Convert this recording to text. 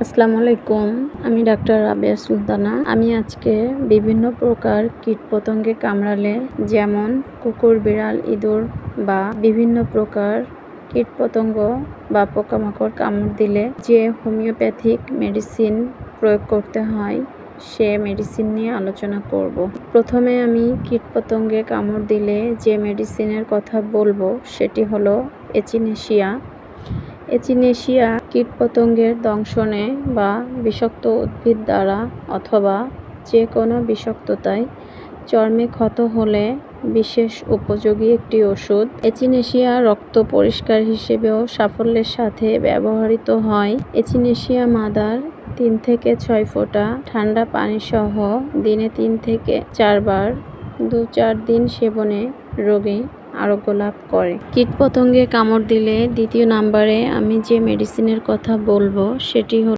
আসসালামু আলাইকুম। আমি ডাক্তার রাবেয়া সুলতানা। আমি আজকে বিভিন্ন প্রকার কীটপতঙ্গে কামড়ালে, যেমন কুকুর, বিড়াল, ইঁদুর বা বিভিন্ন প্রকার কীটপতঙ্গ বা পোকামাকড় কামড় দিলে যে হোমিওপ্যাথিক মেডিসিন প্রয়োগ করতে হয় সে মেডিসিন নিয়ে আলোচনা করব। প্রথমে আমি কীটপতঙ্গে কামড় দিলে যে মেডিসিনের কথা বলবো সেটি হলো এচিনেশিয়া। এচিনেশিয়া কীটপতঙ্গের দংশনে বা বিষাক্ত উদ্ভিদ দ্বারা অথবা যে কোনো বিষাক্ততায় চর্মে ক্ষত হলে বিশেষ উপযোগী একটি ওষুধ। এচিনেশিয়া রক্ত পরিষ্কার হিসেবেও সাফল্যের সাথে ব্যবহৃত হয়। এচিনেশিয়া মাদার 3 থেকে 6 ফোঁটা ঠান্ডা পানিসহ দিনে 3 থেকে 4 বার 2-4 দিন সেবনে রোগী আরোগ্য লাভ করে। কীটপতঙ্গে কামড় দিলে দ্বিতীয় নম্বরে আমি যে মেডিসিনের কথা বলবো সেটি হলো